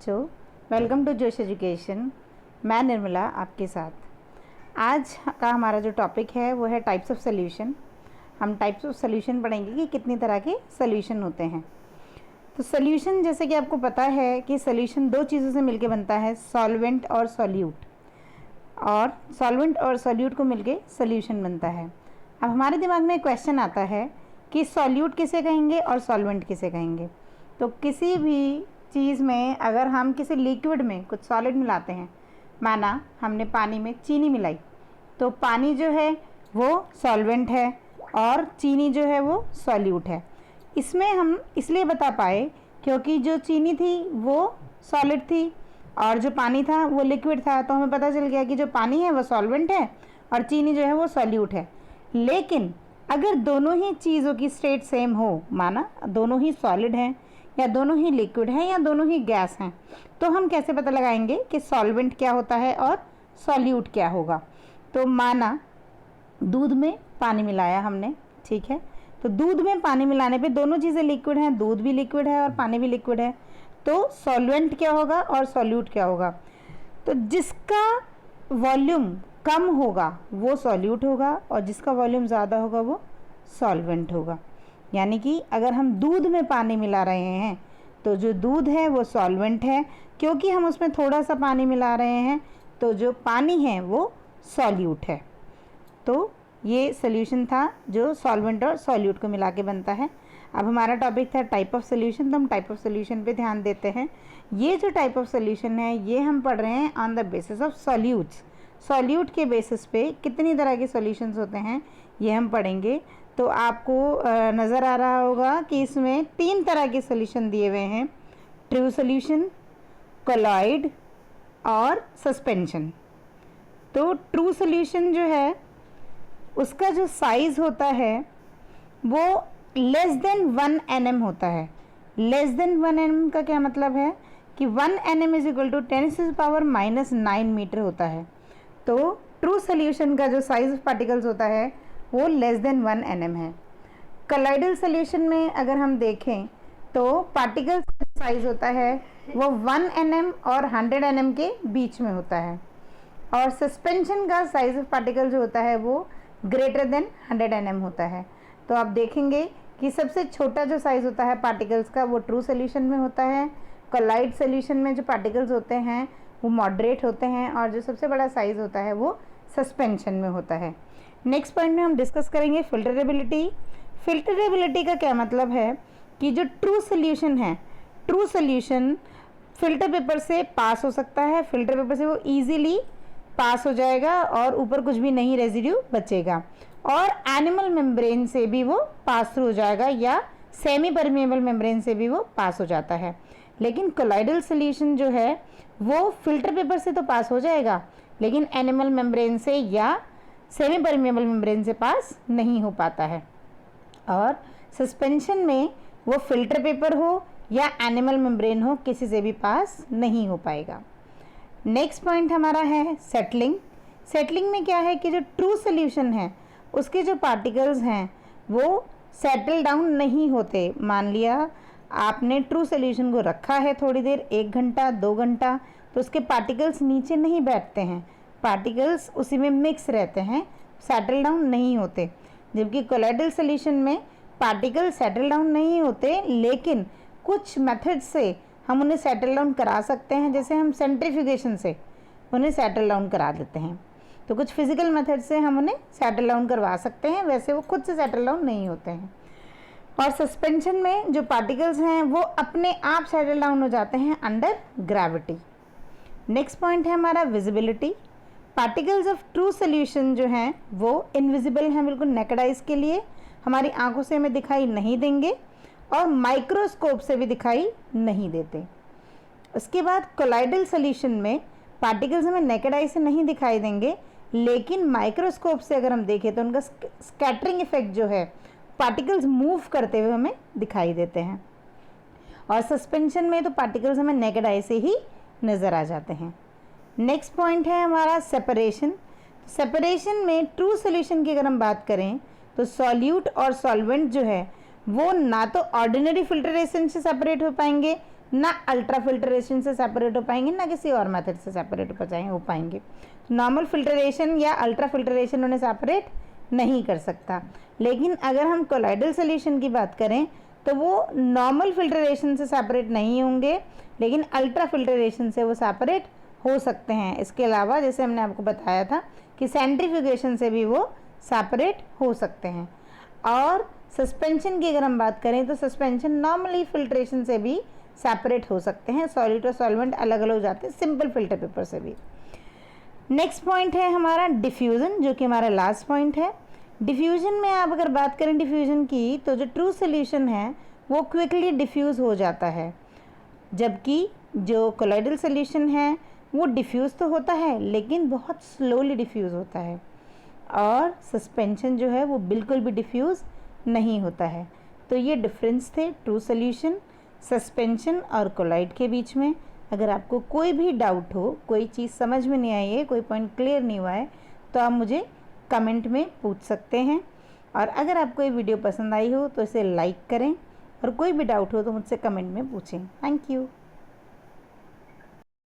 बच्चों, welcome to जोश education. मैं निर्मला आपके साथ। आज का हमारा जो टॉपिक है वो है टाइप्स ऑफ सॉल्यूशन। हम टाइप्स ऑफ सॉल्यूशन पढ़ेंगे कि कितनी तरह के सॉल्यूशन होते हैं। तो सॉल्यूशन, जैसे कि आपको पता है कि सॉल्यूशन दो चीज़ों से मिलके बनता है, सॉल्वेंट और सॉल्यूट, और सॉल्वेंट और सॉल्यूट को मिलके सॉल्यूशन बनता है। अब हमारे दिमाग में एक क्वेश्चन आता है कि सॉल्यूट किसे कहेंगे और सॉल्वेंट किसे कहेंगे। तो किसी भी चीज़ में अगर हम किसी लिक्विड में कुछ सॉलिड मिलाते हैं, माना हमने पानी में चीनी मिलाई, तो पानी जो है वो सॉल्वेंट है और चीनी जो है वो सॉल्यूट है। इसमें हम इसलिए बता पाए क्योंकि जो चीनी थी वो सॉलिड थी और जो पानी था वो लिक्विड था, तो हमें पता चल गया कि जो पानी है वो सॉल्वेंट है और चीनी जो है वो सॉल्यूट है। लेकिन अगर दोनों ही चीज़ों की स्टेट सेम हो, माना दोनों ही सॉलिड हैं या दोनों ही लिक्विड हैं या दोनों ही गैस हैं, तो हम कैसे पता लगाएंगे कि सॉल्वेंट क्या होता है और सॉल्यूट क्या होगा। तो माना दूध में पानी मिलाया हमने, ठीक है, तो दूध में पानी मिलाने पे दोनों चीज़ें लिक्विड हैं, दूध भी लिक्विड है और पानी भी लिक्विड है, तो सॉल्वेंट क्या होगा और सॉल्यूट क्या होगा। तो जिसका वॉल्यूम कम होगा वो सॉल्यूट होगा और जिसका वॉल्यूम ज़्यादा होगा वो सॉल्वेंट होगा। यानी कि अगर हम दूध में पानी मिला रहे हैं तो जो दूध है वो सॉल्वेंट है, क्योंकि हम उसमें थोड़ा सा पानी मिला रहे हैं, तो जो पानी है वो सॉल्यूट है। तो ये सॉल्यूशन था जो सॉल्वेंट और सॉल्यूट को मिला के बनता है। अब हमारा टॉपिक था टाइप ऑफ सॉल्यूशन, तो हम टाइप ऑफ सॉल्यूशन पे ध्यान देते हैं। ये जो टाइप ऑफ सॉल्यूशन है ये हम पढ़ रहे हैं on the basis of solutes. Solute के बेसिस पे कितनी तरह के सॉल्यूशंस होते हैं ये हम पढ़ेंगे। तो आपको नज़र आ रहा होगा कि इसमें 3 तरह के सॉल्यूशन दिए हुए हैं, ट्रू सॉल्यूशन, कोलॉइड और सस्पेंशन। तो ट्रू सॉल्यूशन जो है उसका जो साइज़ होता है वो लेस देन 1 nm होता है। लेस देन 1 nm का क्या मतलब है कि 1 nm is equal to 10⁻⁹ metre होता है। तो ट्रू सॉल्यूशन का जो साइज़ ऑफ पार्टिकल्स होता है वो लेस देन 1 nm है। कोलॉइडल सॉल्यूशन में अगर हम देखें तो पार्टिकल्स का साइज़ होता है वो 1 nm और 100 nm के बीच में होता है, और सस्पेंशन का साइज़ ऑफ पार्टिकल जो होता है वो ग्रेटर देन 100 nm होता है। तो आप देखेंगे कि सबसे छोटा जो साइज़ होता है पार्टिकल्स का वो ट्रू सॉल्यूशन में होता है। कोलॉइड सॉल्यूशन में जो पार्टिकल्स होते हैं वो मॉडरेट होते हैं और जो सबसे बड़ा साइज़ होता है वो सस्पेंशन में होता है। नेक्स्ट पॉइंट में हम डिस्कस करेंगे फिल्टरेबिलिटी। फिल्टरेबिलिटी का क्या मतलब है कि जो ट्रू सॉल्यूशन है, ट्रू सॉल्यूशन फिल्टर पेपर से पास हो सकता है, फिल्टर पेपर से वो इजीली पास हो जाएगा और ऊपर कुछ भी नहीं रेजिड्यू बचेगा, और एनिमल मेम्ब्रेन से भी वो पास थ्रू हो जाएगा या सेमी परमिएबल मेम्ब्रेन से भी वो पास हो जाता है। लेकिन कोलॉइडल सॉल्यूशन जो है वो फिल्टर पेपर से तो पास हो जाएगा लेकिन एनिमल मेम्ब्रेन से या सेमी परमिएबल मेम्ब्रेन से पास नहीं हो पाता है। और सस्पेंशन में वो फिल्टर पेपर हो या एनिमल मेम्ब्रेन हो, किसी से भी पास नहीं हो पाएगा। नेक्स्ट पॉइंट हमारा है सेटलिंग। सेटलिंग में क्या है कि जो ट्रू सॉल्यूशन है उसके जो पार्टिकल्स हैं वो सेटल डाउन नहीं होते। मान लिया आपने ट्रू सॉल्यूशन को रखा है थोड़ी देर, 1 घंटा 2 घंटा, तो उसके पार्टिकल्स नीचे नहीं बैठते हैं, पार्टिकल्स उसी में मिक्स रहते हैं, सेटल डाउन नहीं होते। जबकि कोलॉइडल सॉल्यूशन में पार्टिकल सेटल डाउन नहीं होते, लेकिन कुछ मेथड से हम उन्हें सेटल डाउन करा सकते हैं, जैसे हम सेंट्रीफ्यूगेशन से उन्हें सेटल डाउन करा देते हैं। तो कुछ फिजिकल मेथड से हम उन्हें सेटल डाउन करवा सकते हैं, वैसे वो खुद से सेटल डाउन नहीं होते हैं। और सस्पेंशन में जो पार्टिकल्स हैं वो अपने आप सेटल डाउन हो जाते हैं अंडर ग्रेविटी। नेक्स्ट पॉइंट है हमारा visibility. Particles of true solution जो हैं वो इनविजिबल हैं, बिल्कुल नेकेड आइज के लिए हमारी आंखों से हमें दिखाई नहीं देंगे और माइक्रोस्कोप से भी दिखाई नहीं देते। उसके बाद कोलॉइडल सॉल्यूशन में पार्टिकल्स हमें नेकेड आई से नहीं दिखाई देंगे, लेकिन माइक्रोस्कोप से अगर हम देखें तो उनका स्कैटरिंग इफेक्ट जो है, पार्टिकल्स मूव करते हुए हमें दिखाई देते हैं। और सस्पेंशन में तो पार्टिकल्स हमें नेकेड आई से ही नज़र आ जाते हैं। नेक्स्ट पॉइंट है हमारा सेपरेशन। सेपरेशन में ट्रू सॉल्यूशन की अगर हम बात करें तो सॉल्यूट और सॉल्वेंट जो है वो ना तो ऑर्डिनरी फिल्टरेशन से सेपरेट हो पाएंगे ना अल्ट्रा फिल्ट्रेशन से सेपरेट हो पाएंगे, ना किसी और मेथड से सेपरेट हो पाएंगे। नॉर्मल फिल्ट्रेशन या अल्ट्रा फिल्ट्रेशन उन्हें सेपरेट नहीं कर सकता। लेकिन अगर हम कोलाइडल सोल्यूशन की बात करें तो वो नॉर्मल फिल्ट्रेशन से सेपरेट नहीं होंगे, लेकिन अल्ट्रा फिल्ट्रेशन से वो सेपरेट हो सकते हैं। इसके अलावा जैसे हमने आपको बताया था कि सेंट्रीफ्यूगेशन से भी वो सेपरेट हो सकते हैं। और सस्पेंशन की अगर हम बात करें तो सस्पेंशन नॉर्मली फिल्ट्रेशन से भी सेपरेट हो सकते हैं, सॉलिड और सॉल्वेंट अलग अलग हो जाते हैं सिंपल फिल्टर पेपर से भी। नेक्स्ट पॉइंट है हमारा डिफ्यूज़न, जो कि हमारा लास्ट पॉइंट है। डिफ्यूज़न में आप अगर बात करें डिफ्यूज़न की, तो जो ट्रू सोल्यूशन है वो क्विकली डिफ्यूज़ हो जाता है, जबकि जो कोलाइडल सोल्यूशन है वो डिफ्यूज़ तो होता है लेकिन बहुत स्लोली डिफ्यूज़ होता है। और सस्पेंशन जो है वो बिल्कुल भी डिफ्यूज़ नहीं होता है। तो ये डिफरेंस थे ट्रू सोल्यूशन, सस्पेंशन और कोलाइड के बीच में। अगर आपको कोई भी डाउट हो, कोई चीज़ समझ में नहीं आई है, कोई पॉइंट क्लियर नहीं हुआ है, तो आप मुझे कमेंट में पूछ सकते हैं। और अगर आपको ये वीडियो पसंद आई हो तो इसे लाइक करें, और कोई भी डाउट हो तो मुझसे कमेंट में पूछें। Thank you.